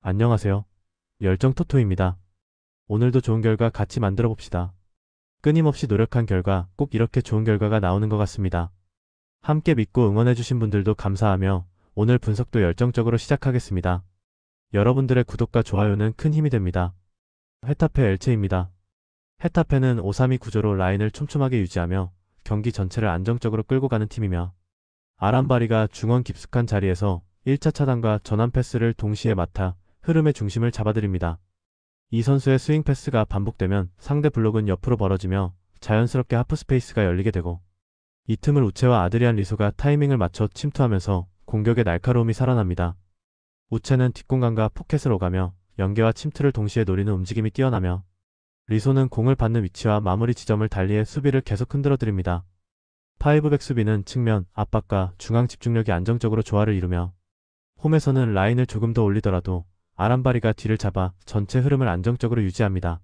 안녕하세요. 열정 토토입니다. 오늘도 좋은 결과 같이 만들어 봅시다. 끊임없이 노력한 결과 꼭 이렇게 좋은 결과가 나오는 것 같습니다. 함께 믿고 응원해주신 분들도 감사하며 오늘 분석도 열정적으로 시작하겠습니다. 여러분들의 구독과 좋아요는 큰 힘이 됩니다. 헤타페 엘체입니다. 헤타페는 5-3-2 구조로 라인을 촘촘하게 유지하며 경기 전체를 안정적으로 끌고 가는 팀이며 아람바리가 중원 깊숙한 자리에서 1차 차단과 전환 패스를 동시에 맡아 흐름의 중심을 잡아들입니다. 이 선수의 스윙 패스가 반복되면 상대 블록은 옆으로 벌어지며 자연스럽게 하프 스페이스가 열리게 되고 이 틈을 우체와 아드리안 리소가 타이밍을 맞춰 침투하면서 공격의 날카로움이 살아납니다. 우체는 뒷공간과 포켓을 오가며 연계와 침투를 동시에 노리는 움직임이 뛰어나며 리소는 공을 받는 위치와 마무리 지점을 달리해 수비를 계속 흔들어드립니다. 파이브백 수비는 측면, 압박과 중앙 집중력이 안정적으로 조화를 이루며 홈에서는 라인을 조금 더 올리더라도 아람바리가 뒤를 잡아 전체 흐름을 안정적으로 유지합니다.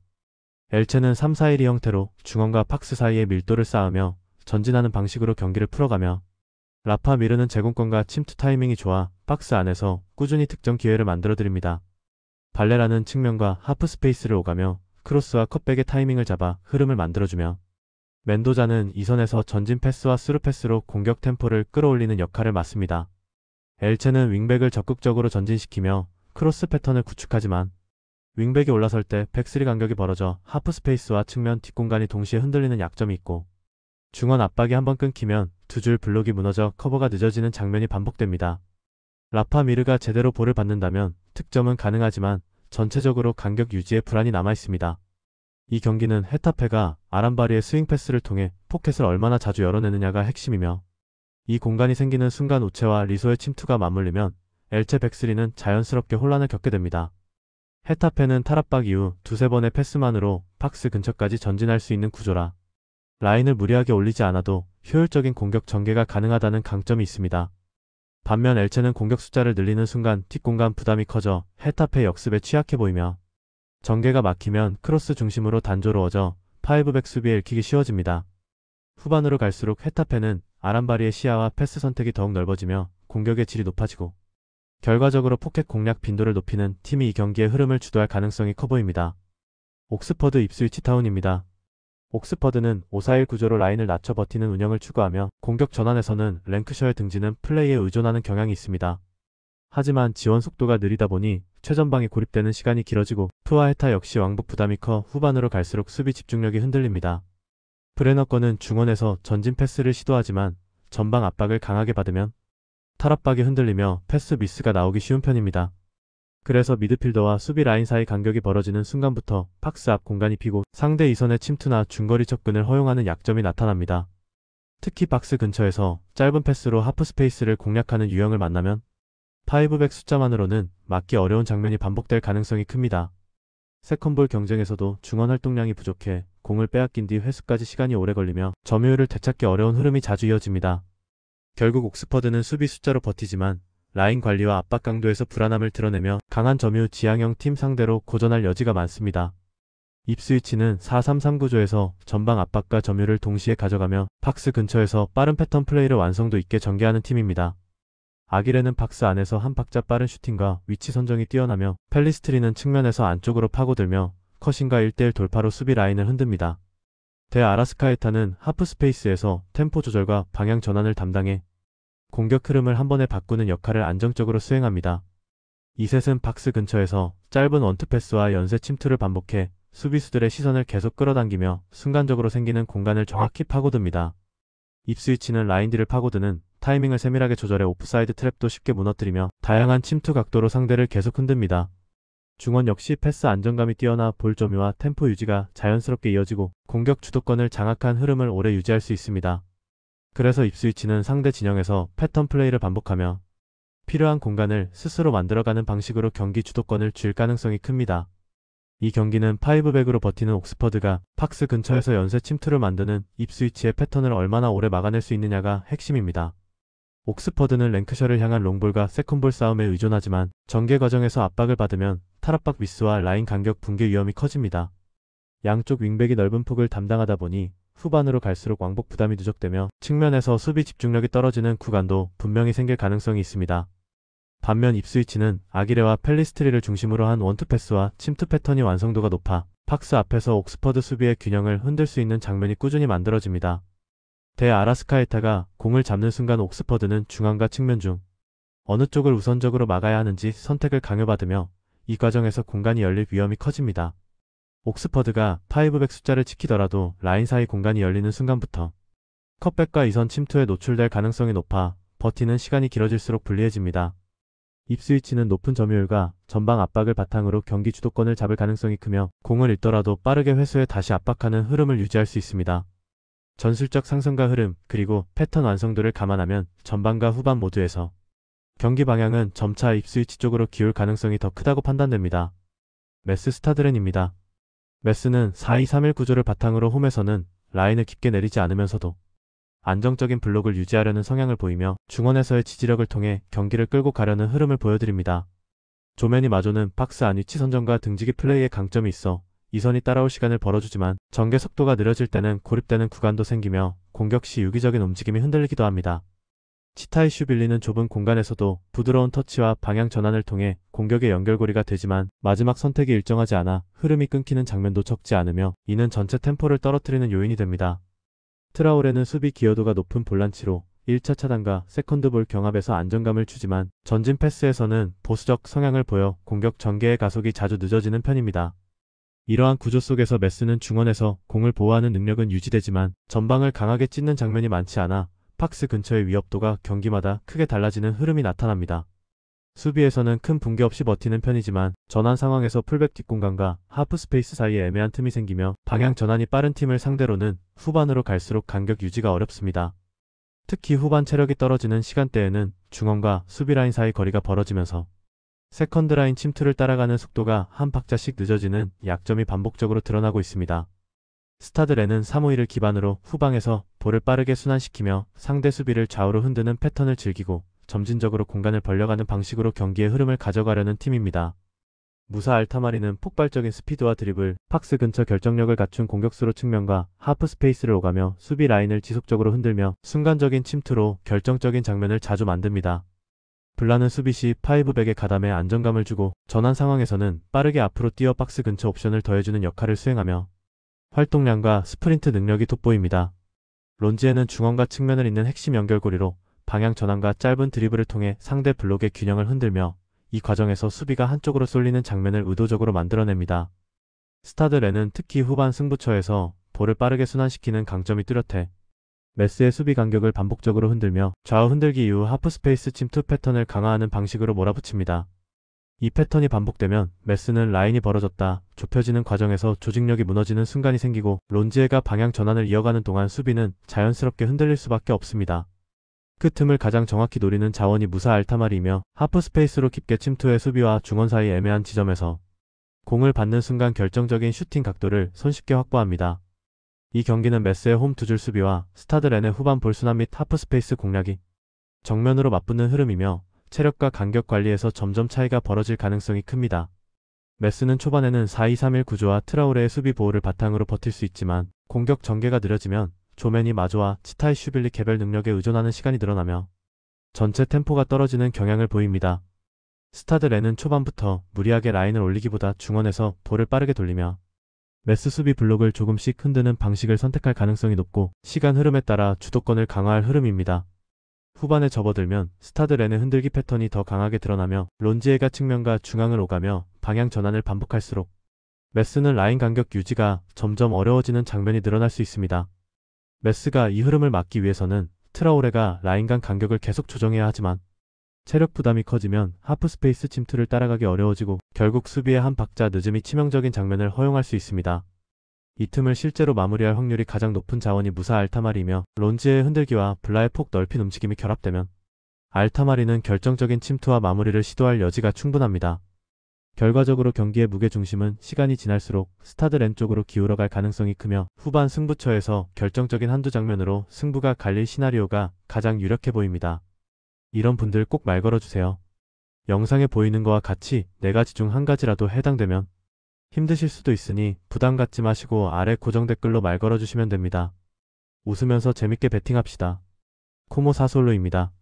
엘체는 3-4-1-2 형태로 중원과 박스 사이에 밀도를 쌓으며 전진하는 방식으로 경기를 풀어가며 라파 미르는 제공권과 침투 타이밍이 좋아 박스 안에서 꾸준히 득점 기회를 만들어드립니다. 발레라는 측면과 하프 스페이스를 오가며 크로스와 컷백의 타이밍을 잡아 흐름을 만들어주며 멘도자는 이선에서 전진 패스와 스루 패스로 공격 템포를 끌어올리는 역할을 맡습니다. 엘체는 윙백을 적극적으로 전진시키며 크로스 패턴을 구축하지만 윙백이 올라설 때 백스리 간격이 벌어져 하프 스페이스와 측면 뒷공간이 동시에 흔들리는 약점이 있고 중원 압박이 한번 끊기면 두 줄 블록이 무너져 커버가 늦어지는 장면이 반복됩니다. 라파 미르가 제대로 볼을 받는다면 득점은 가능하지만 전체적으로 간격 유지에 불안이 남아있습니다. 이 경기는 헤타페가 아람바리의 스윙 패스를 통해 포켓을 얼마나 자주 열어내느냐가 핵심이며 이 공간이 생기는 순간 우체와 리소의 침투가 맞물리면 엘체 백스리는 자연스럽게 혼란을 겪게 됩니다. 헤타페는 탈압박 이후 두세 번의 패스만으로 박스 근처까지 전진할 수 있는 구조라 라인을 무리하게 올리지 않아도 효율적인 공격 전개가 가능하다는 강점이 있습니다. 반면 엘체는 공격 숫자를 늘리는 순간 뒷공간 부담이 커져 헤타페 역습에 취약해 보이며 전개가 막히면 크로스 중심으로 단조로워져 파이브백 수비에 읽히기 쉬워집니다. 후반으로 갈수록 헤타페는 아람바리의 시야와 패스 선택이 더욱 넓어지며 공격의 질이 높아지고 결과적으로 포켓 공략 빈도를 높이는 팀이 이 경기의 흐름을 주도할 가능성이 커 보입니다. 옥스퍼드 입스위치 타운입니다. 옥스퍼드는 5-4-1 구조로 라인을 낮춰 버티는 운영을 추구하며 공격 전환에서는 랭크셔의 등지는 플레이에 의존하는 경향이 있습니다. 하지만 지원 속도가 느리다 보니 최전방에 고립되는 시간이 길어지고 푸아 헤타 역시 왕복 부담이 커 후반으로 갈수록 수비 집중력이 흔들립니다. 브레너건은 중원에서 전진 패스를 시도하지만 전방 압박을 강하게 받으면 탈압박이 흔들리며 패스 미스가 나오기 쉬운 편입니다. 그래서 미드필더와 수비 라인 사이 간격이 벌어지는 순간부터 박스 앞 공간이 비고 상대 이선의 침투나 중거리 접근을 허용하는 약점이 나타납니다. 특히 박스 근처에서 짧은 패스로 하프 스페이스를 공략하는 유형을 만나면 파이브백 숫자만으로는 막기 어려운 장면이 반복될 가능성이 큽니다. 세컨볼 경쟁에서도 중원 활동량이 부족해 공을 빼앗긴 뒤 회수까지 시간이 오래 걸리며 점유율을 되찾기 어려운 흐름이 자주 이어집니다. 결국 옥스퍼드는 수비 숫자로 버티지만 라인 관리와 압박 강도에서 불안함을 드러내며 강한 점유 지향형 팀 상대로 고전할 여지가 많습니다. 입스위치는 4-3-3 구조에서 전방 압박과 점유를 동시에 가져가며 박스 근처에서 빠른 패턴 플레이를 완성도 있게 전개하는 팀입니다. 아기레는 박스 안에서 한 박자 빠른 슈팅과 위치 선정이 뛰어나며 펠리스트리는 측면에서 안쪽으로 파고들며 컷신과 1대1 돌파로 수비 라인을 흔듭니다. 대 아라스카에타는 하프 스페이스에서 템포 조절과 방향 전환을 담당해 공격 흐름을 한 번에 바꾸는 역할을 안정적으로 수행합니다. 이셋은 박스 근처에서 짧은 원투 패스와 연쇄 침투를 반복해 수비수들의 시선을 계속 끌어당기며 순간적으로 생기는 공간을 정확히 파고듭니다. 입스위치는 라인 뒤를 파고드는 타이밍을 세밀하게 조절해 오프사이드 트랩도 쉽게 무너뜨리며 다양한 침투 각도로 상대를 계속 흔듭니다. 중원 역시 패스 안정감이 뛰어나 볼 점유와 템포 유지가 자연스럽게 이어지고 공격 주도권을 장악한 흐름을 오래 유지할 수 있습니다. 그래서 입스위치는 상대 진영에서 패턴 플레이를 반복하며 필요한 공간을 스스로 만들어가는 방식으로 경기 주도권을 쥘 가능성이 큽니다. 이 경기는 파이브백으로 버티는 옥스퍼드가 박스 근처에서 연쇄 침투를 만드는 입스위치의 패턴을 얼마나 오래 막아낼 수 있느냐가 핵심입니다. 옥스퍼드는 랭크셔를 향한 롱볼과 세컨볼 싸움에 의존하지만 전개 과정에서 압박을 받으면 탈압박 미스와 라인 간격 붕괴 위험이 커집니다. 양쪽 윙백이 넓은 폭을 담당하다 보니 후반으로 갈수록 왕복 부담이 누적되며 측면에서 수비 집중력이 떨어지는 구간도 분명히 생길 가능성이 있습니다. 반면 입스위치는 아기레와 펠리스트리를 중심으로 한 원투 패스와 침투 패턴이 완성도가 높아 팍스 앞에서 옥스퍼드 수비의 균형을 흔들 수 있는 장면이 꾸준히 만들어집니다. 대 아라스카에타가 공을 잡는 순간 옥스퍼드는 중앙과 측면 중 어느 쪽을 우선적으로 막아야 하는지 선택을 강요받으며 이 과정에서 공간이 열릴 위험이 커집니다. 옥스퍼드가 5백 숫자를 지키더라도 라인 사이 공간이 열리는 순간부터 컷백과 이선 침투에 노출될 가능성이 높아 버티는 시간이 길어질수록 불리해집니다. 입스위치는 높은 점유율과 전방 압박을 바탕으로 경기 주도권을 잡을 가능성이 크며 공을 잃더라도 빠르게 회수해 다시 압박하는 흐름을 유지할 수 있습니다. 전술적 상승과 흐름 그리고 패턴 완성도를 감안하면 전반과 후반 모두에서 경기 방향은 점차 입스위치 쪽으로 기울 가능성이 더 크다고 판단됩니다. 메스 스타드렌입니다. 메스는 4-2-3-1 구조를 바탕으로 홈에서는 라인을 깊게 내리지 않으면서도 안정적인 블록을 유지하려는 성향을 보이며 중원에서의 지지력을 통해 경기를 끌고 가려는 흐름을 보여드립니다. 조메니 마조는 박스 안 위치 선정과 등지기 플레이에 강점이 있어 이선이 따라올 시간을 벌어주지만 전개 속도가 느려질 때는 고립되는 구간도 생기며 공격 시 유기적인 움직임이 흔들리기도 합니다. 치타이슈빌리는 좁은 공간에서도 부드러운 터치와 방향 전환을 통해 공격의 연결고리가 되지만 마지막 선택이 일정하지 않아 흐름이 끊기는 장면도 적지 않으며 이는 전체 템포를 떨어뜨리는 요인이 됩니다. 트라오레는 수비 기여도가 높은 볼란치로 1차 차단과 세컨드볼 경합에서 안정감을 주지만 전진 패스에서는 보수적 성향을 보여 공격 전개의 가속이 자주 늦어지는 편입니다. 이러한 구조 속에서 메스는 중원에서 공을 보호하는 능력은 유지되지만 전방을 강하게 찢는 장면이 많지 않아 박스 근처의 위협도가 경기마다 크게 달라지는 흐름이 나타납니다. 수비에서는 큰 붕괴 없이 버티는 편이지만 전환 상황에서 풀백 뒷공간과 하프 스페이스 사이에 애매한 틈이 생기며 방향 전환이 빠른 팀을 상대로는 후반으로 갈수록 간격 유지가 어렵습니다. 특히 후반 체력이 떨어지는 시간대에는 중원과 수비 라인 사이 거리가 벌어지면서 세컨드 라인 침투를 따라가는 속도가 한 박자씩 늦어지는 약점이 반복적으로 드러나고 있습니다. 스타드렌은 3-5-1을 기반으로 후방에서 볼을 빠르게 순환시키며 상대 수비를 좌우로 흔드는 패턴을 즐기고 점진적으로 공간을 벌려가는 방식으로 경기의 흐름을 가져가려는 팀입니다. 무사 알타마리는 폭발적인 스피드와 드리블, 박스 근처 결정력을 갖춘 공격수로 측면과 하프 스페이스를 오가며 수비 라인을 지속적으로 흔들며 순간적인 침투로 결정적인 장면을 자주 만듭니다. 블라는 수비 시 5백에 가담해 안정감을 주고 전환 상황에서는 빠르게 앞으로 뛰어 박스 근처 옵션을 더해주는 역할을 수행하며 활동량과 스프린트 능력이 돋보입니다. 론지에는 중원과 측면을 잇는 핵심 연결고리로 방향 전환과 짧은 드리블을 통해 상대 블록의 균형을 흔들며 이 과정에서 수비가 한쪽으로 쏠리는 장면을 의도적으로 만들어냅니다. 스타드렌은 특히 후반 승부처에서 볼을 빠르게 순환시키는 강점이 뚜렷해 메스의 수비 간격을 반복적으로 흔들며 좌우 흔들기 이후 하프 스페이스 침투 패턴을 강화하는 방식으로 몰아붙입니다. 이 패턴이 반복되면 메스는 라인이 벌어졌다 좁혀지는 과정에서 조직력이 무너지는 순간이 생기고 론지에가 방향 전환을 이어가는 동안 수비는 자연스럽게 흔들릴 수밖에 없습니다. 그 틈을 가장 정확히 노리는 자원이 무사 알타마리이며 하프 스페이스로 깊게 침투해 수비와 중원 사이 애매한 지점에서 공을 받는 순간 결정적인 슈팅 각도를 손쉽게 확보합니다. 이 경기는 메스의 홈 두 줄 수비와 스타드렌의 후반 볼 순환 및 하프 스페이스 공략이 정면으로 맞붙는 흐름이며 체력과 간격 관리에서 점점 차이가 벌어질 가능성이 큽니다. 메스는 초반에는 4-2-3-1 구조와 트라우레의 수비 보호를 바탕으로 버틸 수 있지만 공격 전개가 느려지면 조메니 마조와 치타이슈빌리 개별 능력에 의존하는 시간이 늘어나며 전체 템포가 떨어지는 경향을 보입니다. 스타드렌은 초반부터 무리하게 라인을 올리기보다 중원에서 볼을 빠르게 돌리며 메스 수비 블록을 조금씩 흔드는 방식을 선택할 가능성이 높고 시간 흐름에 따라 주도권을 강화할 흐름입니다. 후반에 접어들면 스타드렌의 흔들기 패턴이 더 강하게 드러나며 론지에가 측면과 중앙을 오가며 방향 전환을 반복할수록 메스는 라인 간격 유지가 점점 어려워지는 장면이 늘어날 수 있습니다. 메스가 이 흐름을 막기 위해서는 트라오레가 라인 간 간격을 계속 조정해야 하지만 체력 부담이 커지면 하프 스페이스 침투를 따라가기 어려워지고 결국 수비의 한 박자 늦음이 치명적인 장면을 허용할 수 있습니다. 이 틈을 실제로 마무리할 확률이 가장 높은 자원이 무사 알타마리이며 론지의 흔들기와 블라의 폭 넓힌 움직임이 결합되면 알타마리는 결정적인 침투와 마무리를 시도할 여지가 충분합니다. 결과적으로 경기의 무게중심은 시간이 지날수록 스타드렌 쪽으로 기울어갈 가능성이 크며 후반 승부처에서 결정적인 한두 장면으로 승부가 갈릴 시나리오가 가장 유력해 보입니다. 이런 분들 꼭 말 걸어주세요. 영상에 보이는 거와 같이 4가지 중 한 가지라도 해당되면 힘드실 수도 있으니 부담 갖지 마시고 아래 고정 댓글로 말 걸어주시면 됩니다. 웃으면서 재밌게 베팅합시다. 코모 사솔로입니다.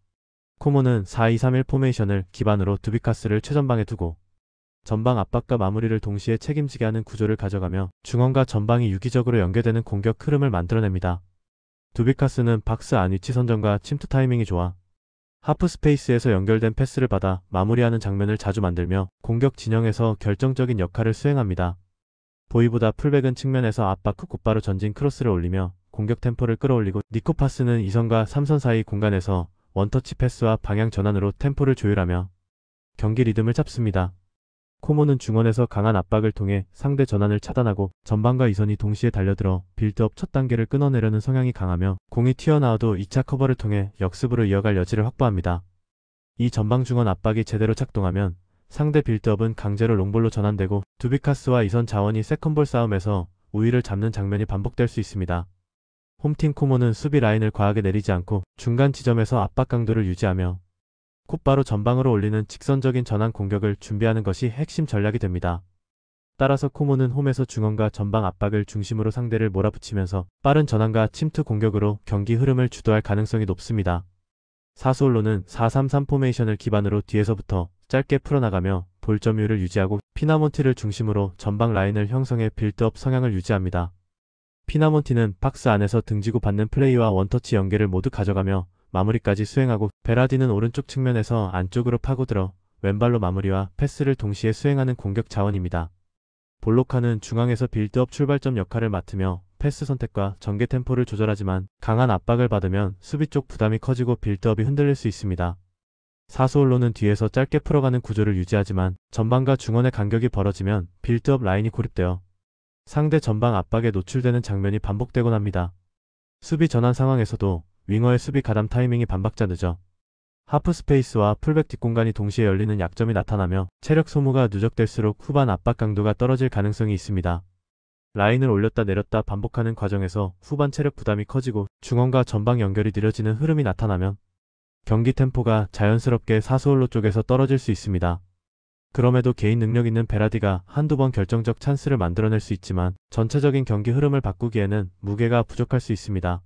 코모는 4-2-3-1 포메이션을 기반으로 두비카스를 최전방에 두고 전방 압박과 마무리를 동시에 책임지게 하는 구조를 가져가며 중원과 전방이 유기적으로 연계되는 공격 흐름을 만들어냅니다. 두비카스는 박스 안 위치 선정과 침투 타이밍이 좋아 하프 스페이스에서 연결된 패스를 받아 마무리하는 장면을 자주 만들며 공격 진영에서 결정적인 역할을 수행합니다. 보이보다 풀백은 측면에서 압박 후 곧바로 전진 크로스를 올리며 공격 템포를 끌어올리고 니코파스는 2선과 3선 사이 공간에서 원터치 패스와 방향 전환으로 템포를 조율하며 경기 리듬을 잡습니다. 코모는 중원에서 강한 압박을 통해 상대 전환을 차단하고 전방과 2선이 동시에 달려들어 빌드업 첫 단계를 끊어내려는 성향이 강하며 공이 튀어나와도 2차 커버를 통해 역습으로 이어갈 여지를 확보합니다. 이 전방 중원 압박이 제대로 작동하면 상대 빌드업은 강제로 롱볼로 전환되고 두비카스와 2선 자원이 세컨볼 싸움에서 우위를 잡는 장면이 반복될 수 있습니다. 홈팀 코모는 수비 라인을 과하게 내리지 않고 중간 지점에서 압박 강도를 유지하며 곧바로 전방으로 올리는 직선적인 전환 공격을 준비하는 것이 핵심 전략이 됩니다. 따라서 코모는 홈에서 중원과 전방 압박을 중심으로 상대를 몰아붙이면서 빠른 전환과 침투 공격으로 경기 흐름을 주도할 가능성이 높습니다. 사수올로는 4-3-3 포메이션을 기반으로 뒤에서부터 짧게 풀어나가며 볼 점유율을 유지하고 피나몬티를 중심으로 전방 라인을 형성해 빌드업 성향을 유지합니다. 피나몬티는 박스 안에서 등지고 받는 플레이와 원터치 연계를 모두 가져가며 마무리까지 수행하고 베라디는 오른쪽 측면에서 안쪽으로 파고들어 왼발로 마무리와 패스를 동시에 수행하는 공격 자원입니다. 볼로카는 중앙에서 빌드업 출발점 역할을 맡으며 패스 선택과 전개 템포를 조절하지만 강한 압박을 받으면 수비 쪽 부담이 커지고 빌드업이 흔들릴 수 있습니다. 사수올로는 뒤에서 짧게 풀어가는 구조를 유지하지만 전방과 중원의 간격이 벌어지면 빌드업 라인이 고립되어 상대 전방 압박에 노출되는 장면이 반복되곤 합니다. 수비 전환 상황에서도 윙어의 수비 가담 타이밍이 반박자 늦어 하프 스페이스와 풀백 뒷공간이 동시에 열리는 약점이 나타나며 체력 소모가 누적될수록 후반 압박 강도가 떨어질 가능성이 있습니다. 라인을 올렸다 내렸다 반복하는 과정에서 후반 체력 부담이 커지고 중원과 전방 연결이 느려지는 흐름이 나타나면 경기 템포가 자연스럽게 사수올로 쪽에서 떨어질 수 있습니다. 그럼에도 개인 능력 있는 베라디가 한두 번 결정적 찬스를 만들어낼 수 있지만 전체적인 경기 흐름을 바꾸기에는 무게가 부족할 수 있습니다.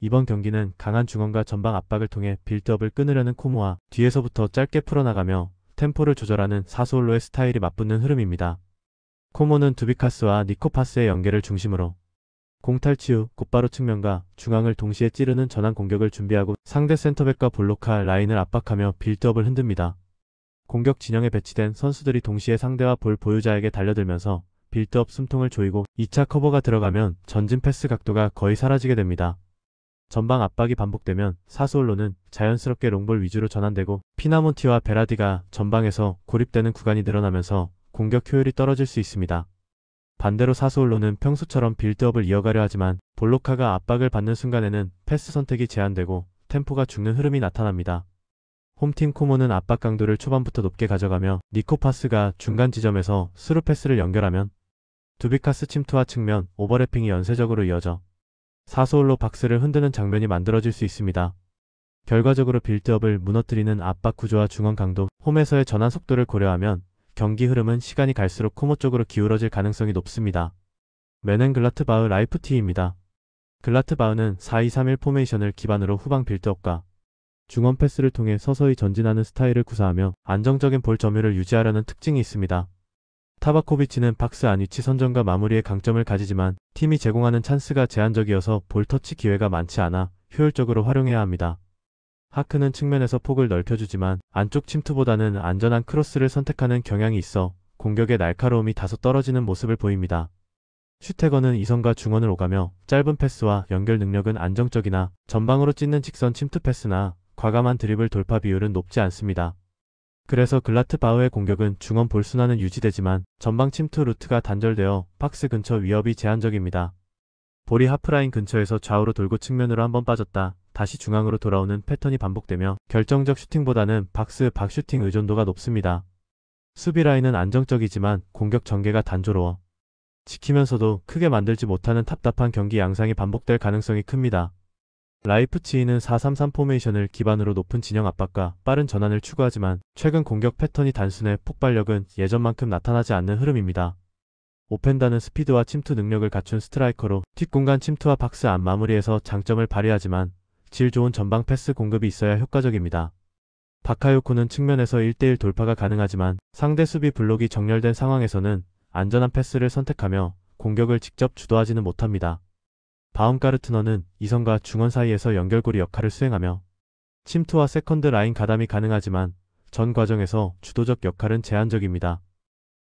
이번 경기는 강한 중원과 전방 압박을 통해 빌드업을 끊으려는 코모와 뒤에서부터 짧게 풀어나가며 템포를 조절하는 사수올로의 스타일이 맞붙는 흐름입니다. 코모는 두비카스와 니코파스의 연계를 중심으로 공탈치 후 곧바로 측면과 중앙을 동시에 찌르는 전환 공격을 준비하고 상대 센터백과 볼로카 라인을 압박하며 빌드업을 흔듭니다. 공격 진영에 배치된 선수들이 동시에 상대와 볼 보유자에게 달려들면서 빌드업 숨통을 조이고 2차 커버가 들어가면 전진 패스 각도가 거의 사라지게 됩니다. 전방 압박이 반복되면 사수올로는 자연스럽게 롱볼 위주로 전환되고 피나몬티와 베라디가 전방에서 고립되는 구간이 늘어나면서 공격 효율이 떨어질 수 있습니다. 반대로 사수올로는 평소처럼 빌드업을 이어가려 하지만 볼로카가 압박을 받는 순간에는 패스 선택이 제한되고 템포가 죽는 흐름이 나타납니다. 홈팀 코모는 압박 강도를 초반부터 높게 가져가며 니코파스가 중간 지점에서 스루 패스를 연결하면 두비카스 침투와 측면 오버래핑이 연쇄적으로 이어져 사수올로 박스를 흔드는 장면이 만들어질 수 있습니다. 결과적으로 빌드업을 무너뜨리는 압박 구조와 중원 강도, 홈에서의 전환 속도를 고려하면 경기 흐름은 시간이 갈수록 코모 쪽으로 기울어질 가능성이 높습니다. 메넨글라트바흐 라이프티히입니다. 글라트바흐는 4-2-3-1 포메이션을 기반으로 후방 빌드업과 중원 패스를 통해 서서히 전진하는 스타일을 구사하며 안정적인 볼 점유를 유지하려는 특징이 있습니다. 타바코비치는 박스 안 위치 선정과 마무리에 강점을 가지지만 팀이 제공하는 찬스가 제한적이어서 볼 터치 기회가 많지 않아 효율적으로 활용해야 합니다. 하크는 측면에서 폭을 넓혀주지만 안쪽 침투보다는 안전한 크로스를 선택하는 경향이 있어 공격의 날카로움이 다소 떨어지는 모습을 보입니다. 슈테거는 2선과 중원을 오가며 짧은 패스와 연결 능력은 안정적이나 전방으로 찢는 직선 침투 패스나 과감한 드리블 돌파 비율은 높지 않습니다. 그래서 글라트바흐의 공격은 중원 볼 순환은 유지되지만 전방 침투 루트가 단절되어 박스 근처 위협이 제한적입니다. 볼이 하프라인 근처에서 좌우로 돌고 측면으로 한번 빠졌다 다시 중앙으로 돌아오는 패턴이 반복되며 결정적 슈팅보다는 박스 밖 슈팅 의존도가 높습니다. 수비 라인은 안정적이지만 공격 전개가 단조로워 지키면서도 크게 만들지 못하는 답답한 경기 양상이 반복될 가능성이 큽니다. 라이프치히는 4-3-3 포메이션을 기반으로 높은 진영 압박과 빠른 전환을 추구하지만 최근 공격 패턴이 단순해 폭발력은 예전만큼 나타나지 않는 흐름입니다. 오펜다는 스피드와 침투 능력을 갖춘 스트라이커로 뒷공간 침투와 박스 안 마무리에서 장점을 발휘하지만 질 좋은 전방 패스 공급이 있어야 효과적입니다. 바카요코는 측면에서 1대1 돌파가 가능하지만 상대 수비 블록이 정렬된 상황에서는 안전한 패스를 선택하며 공격을 직접 주도하지는 못합니다. 바움가르트너는 이선과 중원 사이에서 연결고리 역할을 수행하며 침투와 세컨드 라인 가담이 가능하지만 전 과정에서 주도적 역할은 제한적입니다.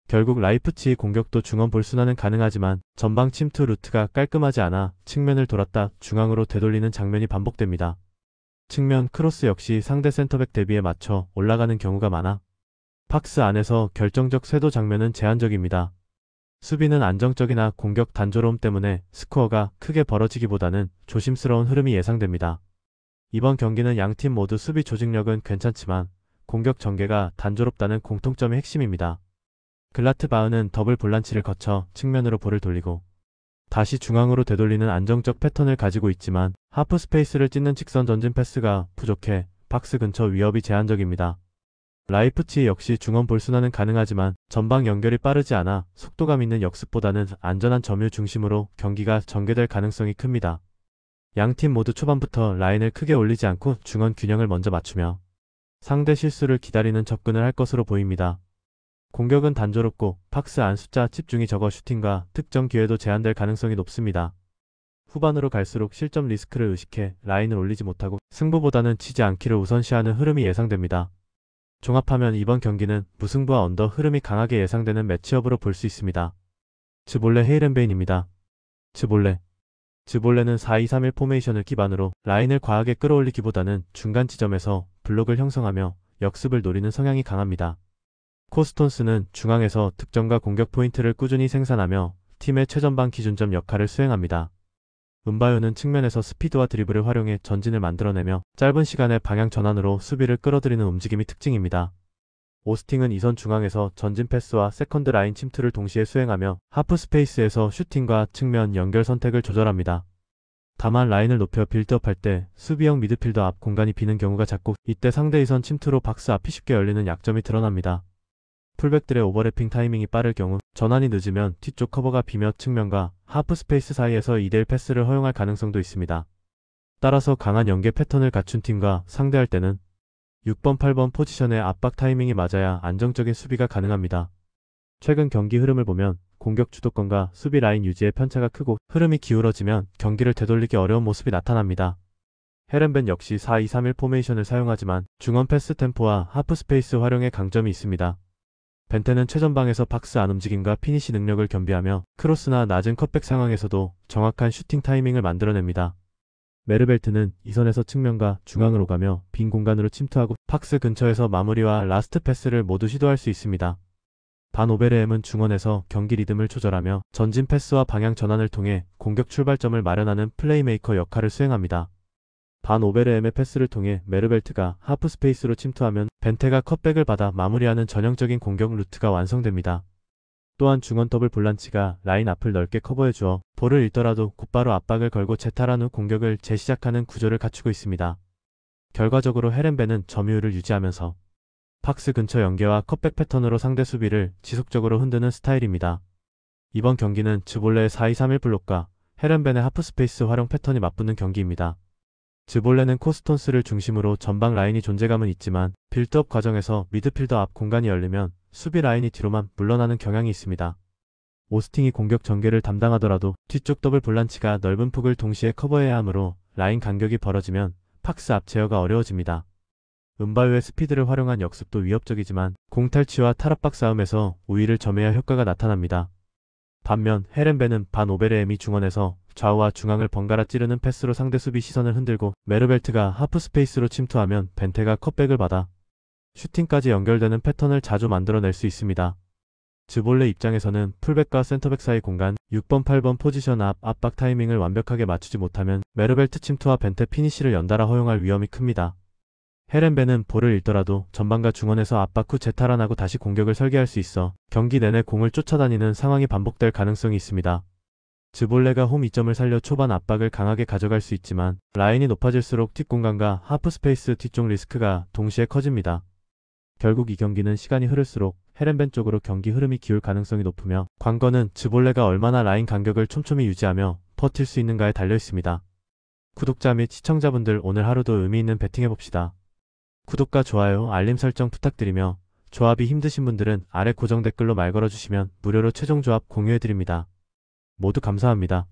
결국 라이프치히 공격도 중원 볼순환은 가능하지만 전방 침투 루트가 깔끔하지 않아 측면을 돌았다 중앙으로 되돌리는 장면이 반복됩니다. 측면 크로스 역시 상대 센터백 대비에 맞춰 올라가는 경우가 많아 박스 안에서 결정적 쇄도 장면은 제한적입니다. 수비는 안정적이나 공격 단조로움 때문에 스코어가 크게 벌어지기보다는 조심스러운 흐름이 예상됩니다. 이번 경기는 양팀 모두 수비 조직력은 괜찮지만 공격 전개가 단조롭다는 공통점이 핵심입니다. 글라트바흐는 더블 볼란치를 거쳐 측면으로 볼을 돌리고 다시 중앙으로 되돌리는 안정적 패턴을 가지고 있지만 하프 스페이스를 찢는 직선 전진 패스가 부족해 박스 근처 위협이 제한적입니다. 라이프치히 역시 중원 볼순환은 가능하지만 전방 연결이 빠르지 않아 속도감 있는 역습보다는 안전한 점유 중심으로 경기가 전개될 가능성이 큽니다. 양팀 모두 초반부터 라인을 크게 올리지 않고 중원 균형을 먼저 맞추며 상대 실수를 기다리는 접근을 할 것으로 보입니다. 공격은 단조롭고 박스 안 숫자 집중이 적어 슈팅과 득점 기회도 제한될 가능성이 높습니다. 후반으로 갈수록 실점 리스크를 의식해 라인을 올리지 못하고 승부보다는 치지 않기를 우선시하는 흐름이 예상됩니다. 종합하면 이번 경기는 무승부와 언더 흐름이 강하게 예상되는 매치업으로 볼 수 있습니다. 즈볼레 헤이렌베인입니다. 즈볼레는 4-2-3-1 포메이션을 기반으로 라인을 과하게 끌어올리기보다는 중간 지점에서 블록을 형성하며 역습을 노리는 성향이 강합니다. 코스톤스는 중앙에서 득점과 공격 포인트를 꾸준히 생산하며 팀의 최전방 기준점 역할을 수행합니다. 은바요는 측면에서 스피드와 드리블을 활용해 전진을 만들어내며 짧은 시간에 방향 전환으로 수비를 끌어들이는 움직임이 특징입니다. 오스팅은 이선 중앙에서 전진 패스와 세컨드 라인 침투를 동시에 수행하며 하프 스페이스에서 슈팅과 측면 연결 선택을 조절합니다. 다만 라인을 높여 빌드업할 때 수비형 미드필더 앞 공간이 비는 경우가 잦고 이때 상대 이선 침투로 박스 앞이 쉽게 열리는 약점이 드러납니다. 풀백들의 오버래핑 타이밍이 빠를 경우 전환이 늦으면 뒤쪽 커버가 비며 측면과 하프 스페이스 사이에서 2대1 패스를 허용할 가능성도 있습니다. 따라서 강한 연계 패턴을 갖춘 팀과 상대할 때는 6번, 8번 포지션의 압박 타이밍이 맞아야 안정적인 수비가 가능합니다. 최근 경기 흐름을 보면 공격 주도권과 수비 라인 유지의 편차가 크고 흐름이 기울어지면 경기를 되돌리기 어려운 모습이 나타납니다. 헤렌벤 역시 4-2-3-1 포메이션을 사용하지만 중원 패스 템포와 하프 스페이스 활용에 강점이 있습니다. 벤테는 최전방에서 박스 안 움직임과 피니시 능력을 겸비하며 크로스나 낮은 컷백 상황에서도 정확한 슈팅 타이밍을 만들어냅니다. 메르벨트는 이선에서 측면과 중앙으로 가며 빈 공간으로 침투하고 박스 근처에서 마무리와 라스트 패스를 모두 시도할 수 있습니다. 반 오베르엠은 중원에서 경기 리듬을 조절하며 전진 패스와 방향 전환을 통해 공격 출발점을 마련하는 플레이메이커 역할을 수행합니다. 반 오베르엠의 패스를 통해 메르벨트가 하프 스페이스로 침투하면 벤테가 컷백을 받아 마무리하는 전형적인 공격 루트가 완성됩니다. 또한 중원 더블 볼란치가 라인 앞을 넓게 커버해주어 볼을 잃더라도 곧바로 압박을 걸고 재탈한 후 공격을 재시작하는 구조를 갖추고 있습니다. 결과적으로 헤렌벤은 점유율을 유지하면서 박스 근처 연계와 컷백 패턴으로 상대 수비를 지속적으로 흔드는 스타일입니다. 이번 경기는 즈볼레의 4-2-3-1 블록과 헤렌벤의 하프 스페이스 활용 패턴이 맞붙는 경기입니다. 즈볼레는 코스톤스를 중심으로 전방 라인이 존재감은 있지만 빌드업 과정에서 미드필더 앞 공간이 열리면 수비 라인이 뒤로만 물러나는 경향이 있습니다. 오스팅이 공격 전개를 담당하더라도 뒤쪽 더블 볼란치가 넓은 폭을 동시에 커버해야 하므로 라인 간격이 벌어지면 박스 앞 제어가 어려워집니다. 은바요의 스피드를 활용한 역습도 위협적이지만 공탈취와 탈압박 싸움에서 우위를 점해야 효과가 나타납니다. 반면 헤렌벤은 반 오베르엠이 중원에서 좌우와 중앙을 번갈아 찌르는 패스로 상대 수비 시선을 흔들고 메르벨트가 하프 스페이스로 침투하면 벤테가 컷백을 받아 슈팅까지 연결되는 패턴을 자주 만들어낼 수 있습니다. 즈볼레 입장에서는 풀백과 센터백 사이 공간 6번, 8번 포지션 앞 압박 타이밍을 완벽하게 맞추지 못하면 메르벨트 침투와 벤테 피니시를 연달아 허용할 위험이 큽니다. 헤렌벤은 볼을 잃더라도 전방과 중원에서 압박 후 재탈환하고 다시 공격을 설계할 수 있어 경기 내내 공을 쫓아다니는 상황이 반복될 가능성이 있습니다. 즈볼레가 홈 이점을 살려 초반 압박을 강하게 가져갈 수 있지만 라인이 높아질수록 뒷공간과 하프 스페이스 뒤쪽 리스크가 동시에 커집니다. 결국 이 경기는 시간이 흐를수록 헤렌벤 쪽으로 경기 흐름이 기울 가능성이 높으며 관건은 즈볼레가 얼마나 라인 간격을 촘촘히 유지하며 버틸 수 있는가에 달려 있습니다. 구독자 및 시청자분들 오늘 하루도 의미 있는 배팅해봅시다. 구독과 좋아요, 알림 설정 부탁드리며 조합이 힘드신 분들은 아래 고정 댓글로 말 걸어주시면 무료로 최종 조합 공유해드립니다. 모두 감사합니다.